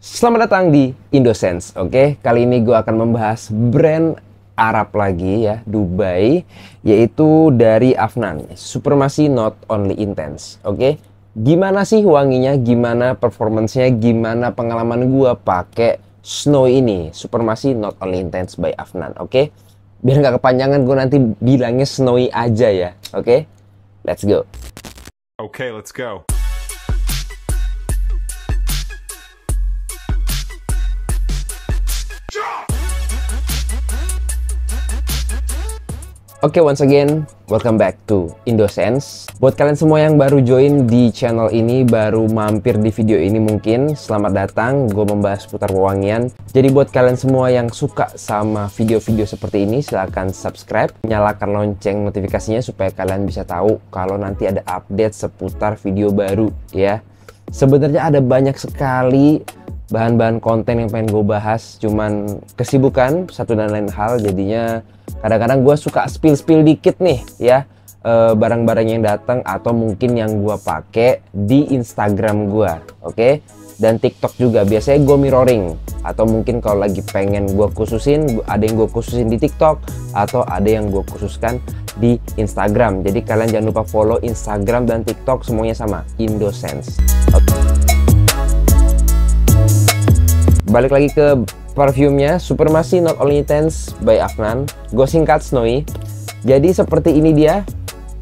Selamat datang di Indosense, oke? Kali ini gue akan membahas brand Arab lagi ya, Dubai, yaitu dari Afnan, Supremacy Not Only Intense, oke? Gimana sih wanginya, gimana performance-nya, gimana pengalaman gue pakai Snow ini, Supremacy Not Only Intense by Afnan, oke? Biar nggak kepanjangan, gue nanti bilangnya Snowy aja ya, oke? Let's go. Okay, let's go. Oke, once again, welcome back to Indosense. Buat kalian semua yang baru join di channel ini, baru mampir di video ini mungkin, selamat datang. Gue membahas putar wewangian. Jadi buat kalian semua yang suka sama video-video seperti ini, silahkan subscribe, nyalakan lonceng notifikasinya supaya kalian bisa tahu kalau nanti ada update seputar video baru ya. Sebenarnya ada banyak sekali bahan-bahan konten yang pengen gue bahas, cuman kesibukan satu dan lain hal, jadinya kadang-kadang gue suka spill dikit nih ya, barang-barang yang datang atau mungkin yang gue pakai di Instagram gue, oke? Dan TikTok juga biasanya gue mirroring, atau mungkin kalau lagi pengen gue khususin, ada yang gue khususin di TikTok atau ada yang gue khususkan di Instagram. Jadi kalian jangan lupa follow Instagram dan TikTok, semuanya sama, Indosense. Balik lagi ke parfumnya, Supremacy Not Only Intense by Afnan. Gue singkat Snowy. Jadi seperti ini dia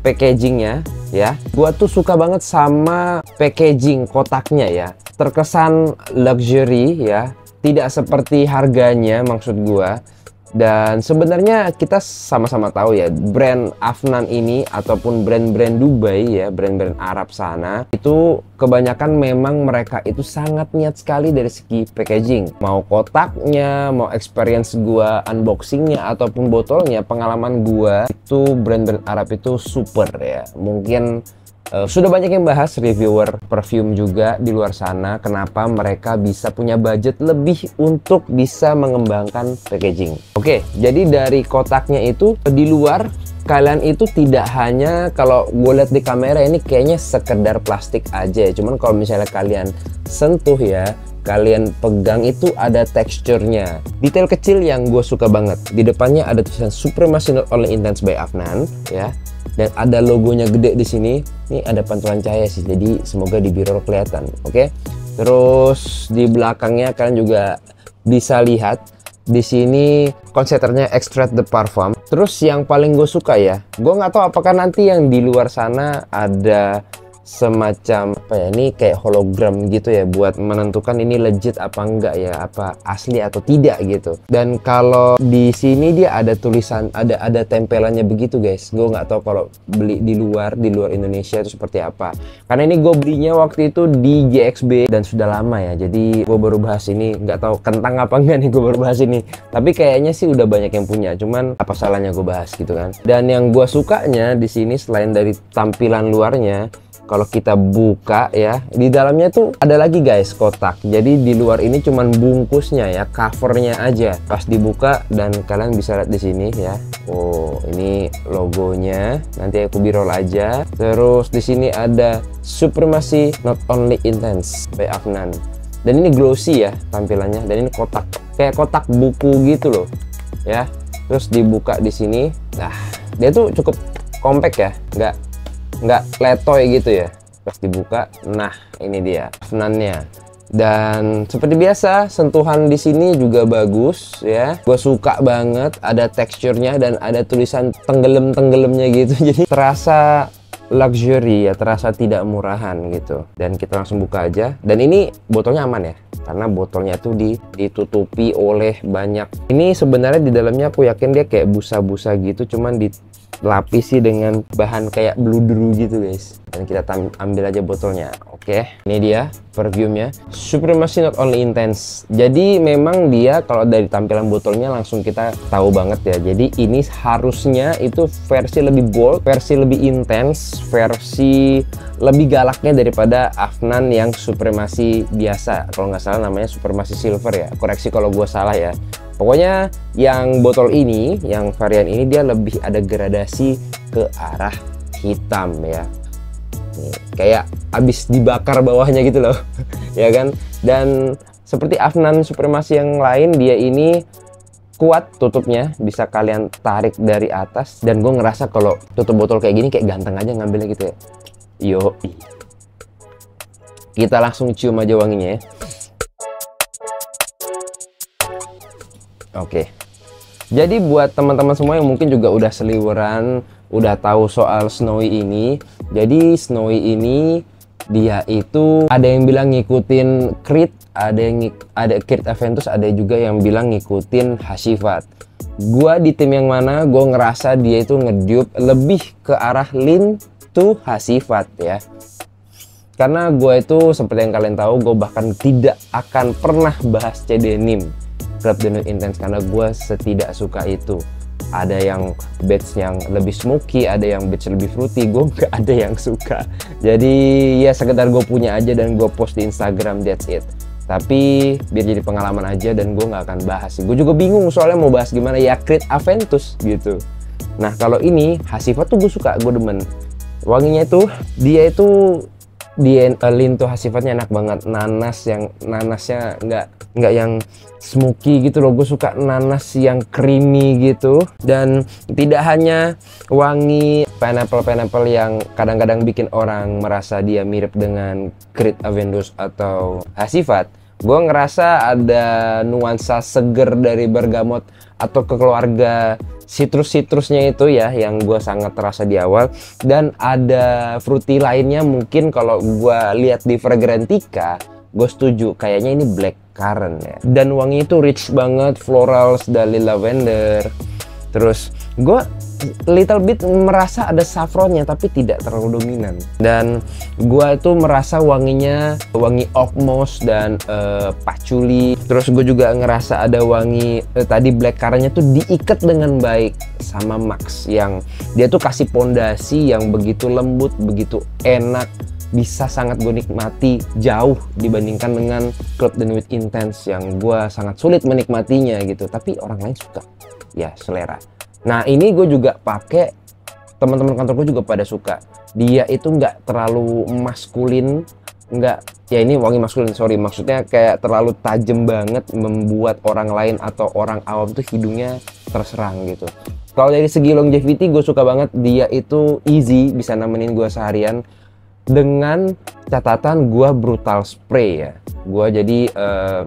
packagingnya ya. Gue tuh suka banget sama packaging kotaknya ya. Terkesan luxury ya. Tidak seperti harganya maksud gue. Dan sebenarnya kita sama-sama tahu ya, brand Afnan ini ataupun brand-brand Dubai ya, brand-brand Arab sana, itu kebanyakan memang mereka itu sangat niat sekali dari segi packaging. Mau kotaknya, mau experience gua unboxingnya ataupun botolnya, pengalaman gua itu brand-brand Arab itu super ya. Mungkin sudah banyak yang bahas, reviewer perfume juga di luar sana, kenapa mereka bisa punya budget lebih untuk bisa mengembangkan packaging. Oke, jadi dari kotaknya itu di luar kalian itu tidak hanya, kalau gue lihat di kamera ini kayaknya sekedar plastik aja ya. Cuman kalau misalnya kalian sentuh ya, kalian pegang itu ada teksturnya. Detail kecil yang gue suka banget. Di depannya ada tulisan Supremacy Not Only Intense by Afnan ya. Dan ada logonya gede di sini. Ini ada pantulan cahaya sih, jadi semoga di mirror kelihatan. Oke. Terus di belakangnya kalian juga bisa lihat di sini konsepnya Extrait de Parfum. Terus yang paling gue suka ya, gue nggak tahu apakah nanti yang di luar sana ada semacam apa ya, ini kayak hologram gitu ya, buat menentukan ini legit apa enggak ya, apa asli atau tidak gitu. Dan kalau di sini dia ada tulisan, ada tempelannya begitu guys. Gue nggak tahu kalau beli di luar Indonesia itu seperti apa, karena ini gue belinya waktu itu di JXB dan sudah lama ya, jadi gue baru bahas ini. Nggak tahu kentang apa enggak nih gue baru bahas ini, tapi kayaknya sih udah banyak yang punya, cuman apa salahnya gue bahas gitu kan. Dan yang gue sukanya di sini selain dari tampilan luarnya, kalau kita buka ya, di dalamnya tuh ada lagi guys kotak. Jadi di luar ini cuman bungkusnya ya, covernya aja. Pas dibuka dan kalian bisa lihat di sini ya. Oh, ini logonya. Nanti aku birol aja. Terus di sini ada Supremacy Not Only Intense by Afnan. Dan ini glossy ya tampilannya. Dan ini kotak, kayak kotak buku gitu loh ya. Terus dibuka di sini. Nah, dia tuh cukup compact ya, nggak letoy gitu ya. Pas dibuka, nah ini dia Afnannya. Dan seperti biasa sentuhan di sini juga bagus ya. Gue suka banget, ada teksturnya dan ada tulisan tenggelam-tenggelamnya gitu. Jadi terasa luxury ya, terasa tidak murahan gitu. Dan kita langsung buka aja. Dan ini botolnya aman ya, karena botolnya tuh ditutupi oleh banyak. Ini sebenarnya di dalamnya aku yakin dia kayak busa-busa gitu, cuman dilapisi dengan bahan kayak bludru gitu guys. Dan kita ambil aja botolnya. Oke, ini dia perfumenya, Supremacy Not Only Intense. Jadi memang dia kalau dari tampilan botolnya langsung kita tahu banget ya. Jadi ini harusnya itu versi lebih bold, versi lebih intens, versi lebih galaknya daripada Afnan yang Supremacy biasa. Kalau nggak salah namanya Supremacy Silver ya. Koreksi kalau gue salah ya. Pokoknya yang botol ini, yang varian ini dia lebih ada gradasi ke arah hitam ya. Nih, kayak abis dibakar bawahnya gitu loh ya kan. Dan seperti Afnan Supremacy yang lain, dia ini kuat tutupnya, bisa kalian tarik dari atas. Dan gue ngerasa kalau tutup botol kayak gini kayak ganteng aja ngambilnya gitu ya. Yoi. Kita langsung cium aja wanginya ya. Oke. Jadi buat teman-teman semua yang mungkin juga udah seliweran, udah tahu soal Snowy ini. Jadi Snowy ini dia itu ada yang bilang ngikutin Creed, ada Creed Aventus, ada juga yang bilang ngikutin Hasifat. Gua di tim yang mana? Gua ngerasa dia itu ngedupe lebih ke arah lean to Hasifat ya. Karena gue itu seperti yang kalian tahu, gue bahkan tidak akan pernah bahas C-Denim Club The Nude Intense karena gue setidak suka itu. Ada yang badge yang lebih smoky, ada yang badge lebih fruity, gue nggak ada yang suka. Jadi ya sekedar gue punya aja dan gue post di Instagram, that's it. Tapi biar jadi pengalaman aja dan gue nggak akan bahas sih. Gue juga bingung soalnya mau bahas gimana ya Creed Aventus gitu. Nah kalau ini Hasifat tuh gue suka, gue demen. Wanginya itu dia itu lean tuh Hasifatnya enak banget, nanasnya nggak yang smoky gitu loh. Gue suka nanas yang creamy gitu, dan tidak hanya wangi pineapple yang kadang-kadang bikin orang merasa dia mirip dengan Creed Aventus atau Hasifat. Gue ngerasa ada nuansa seger dari bergamot atau keluarga sitrusnya itu ya, yang gue sangat terasa di awal. Dan ada fruity lainnya mungkin kalau gue lihat di Fragrantica, gue setuju kayaknya ini blackcurrant ya. Dan wangi itu rich banget, florals dari lavender. Terus gue little bit merasa ada saffronnya tapi tidak terlalu dominan. Dan gue itu merasa wanginya wangi oak moss dan patchouli. Terus gue juga ngerasa ada wangi tadi blackcurrantnya tuh diikat dengan baik sama Max, yang dia tuh kasih pondasi yang begitu lembut, begitu enak, bisa sangat gue nikmati jauh dibandingkan dengan Club The Nude Intense yang gue sangat sulit menikmatinya gitu. Tapi orang lain suka, ya selera. Nah ini gue juga pakai, teman-teman kantor gue juga pada suka. Dia itu nggak terlalu maskulin, nggak, ya ini wangi maskulin, sorry, maksudnya kayak terlalu tajam banget membuat orang lain atau orang awam tuh hidungnya terserang gitu. Kalau dari segi longevity gue suka banget, dia itu easy, bisa nemenin gue seharian. Dengan catatan gue brutal spray ya. Gue jadi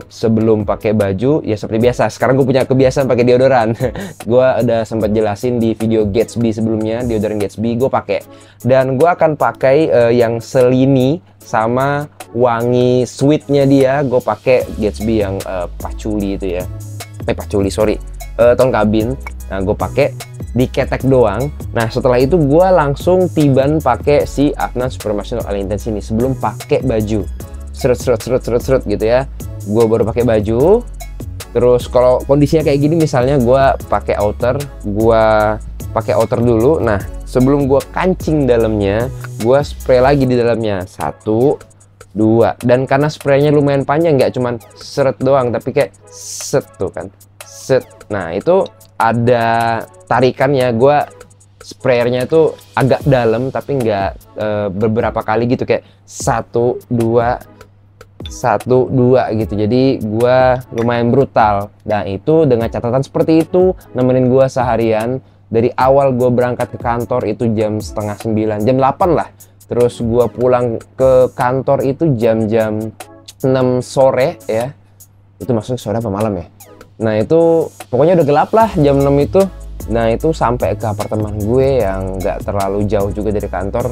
sebelum pakai baju ya seperti biasa. Sekarang gue punya kebiasaan pakai deodoran. Gue udah sempat jelasin di video Gatsby sebelumnya, deodoran Gatsby gue pakai. Dan gue akan pakai yang selini sama wangi sweetnya dia. Gue pakai Gatsby yang patchouli itu ya. Patchouli sorry, tone kabin. Nah gue pakai di ketek doang. Nah setelah itu gue langsung tiban pakai si Afnan Supremacy Not All Intense ini sebelum pakai baju. Seret gitu ya. Gue baru pakai baju. Terus kalau kondisinya kayak gini, misalnya gue pakai outer, dulu. Nah sebelum gue kancing dalamnya, gue spray lagi di dalamnya. 1, 2. Dan karena spraynya lumayan panjang, nggak cuman seret doang, tapi kayak set tuh kan, set. Nah itu ada tarikannya. Gue sprayernya itu agak dalam tapi nggak beberapa kali gitu, kayak 1, 2 gitu. Jadi gue lumayan brutal. Nah itu dengan catatan seperti itu nemenin gue seharian. Dari awal gue berangkat ke kantor itu jam setengah 9, jam 8 lah. Terus gue pulang ke kantor itu jam-jam 6 sore ya. Itu maksudnya sore apa malam ya? Nah itu pokoknya udah gelap lah jam 6 itu. Nah itu sampai ke apartemen gue yang nggak terlalu jauh juga dari kantor,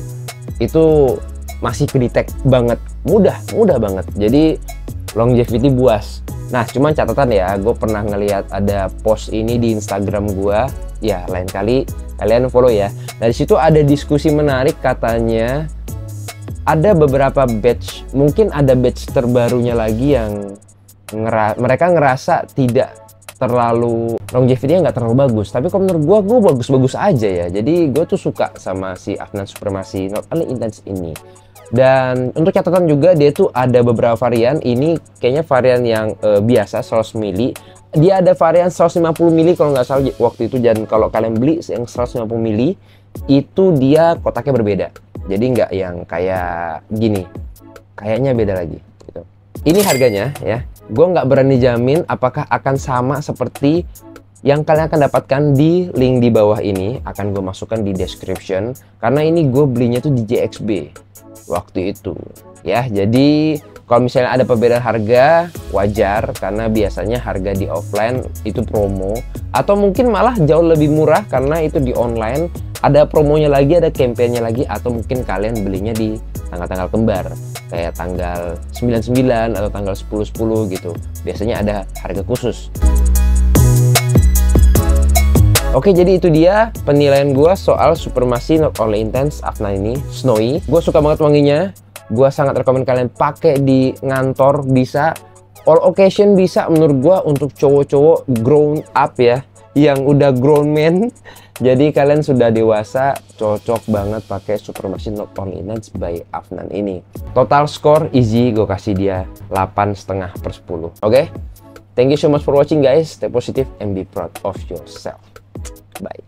itu masih kedetek banget, mudah banget. Jadi longevity buas. Nah cuman catatan ya, gue pernah ngelihat ada post ini di Instagram gue, ya lain kali kalian follow ya. Nah di situ ada diskusi menarik, katanya ada beberapa batch, mungkin ada batch terbarunya lagi yang mereka ngerasa tidak terlalu longevity-nya nggak terlalu bagus. Tapi kalau menurut gue bagus-bagus aja ya. Jadi gue tuh suka sama si Afnan Supremacy Not All Intense ini. Dan untuk catatan juga, dia tuh ada beberapa varian. Ini kayaknya varian yang biasa 100 ml. Dia ada varian 150 ml kalau nggak salah waktu itu. Dan kalau kalian beli yang 150 ml itu dia kotaknya berbeda. Jadi nggak yang kayak gini. Kayaknya beda lagi gitu. Ini harganya ya. gue nggak berani jamin apakah akan sama seperti yang kalian akan dapatkan di link di bawah ini. Akan gue masukkan di description, karena ini gue belinya tuh di JXB waktu itu ya. Jadi kalau misalnya ada perbedaan harga, wajar, karena biasanya harga di offline itu promo, atau mungkin malah jauh lebih murah karena itu di online ada promonya lagi, ada campaignnya lagi, atau mungkin kalian belinya di tanggal-tanggal kembar kayak tanggal 99 atau tanggal 10-10 gitu. Biasanya ada harga khusus. Oke, jadi itu dia penilaian gue soal Supermacy Not Only Intense Afnan ini, Snowy. Gue suka banget wanginya. Gue sangat rekomen kalian pakai di ngantor, bisa all occasion, bisa menurut gue untuk cowok-cowok grown up ya, yang udah grown man. Jadi kalian sudah dewasa, cocok banget pakai Supermacy Not Only Intense by Afnan ini. Total score easy, gue kasih dia 8,5/10. Oke? Thank you so much for watching guys. Stay positive and be proud of yourself. Bye.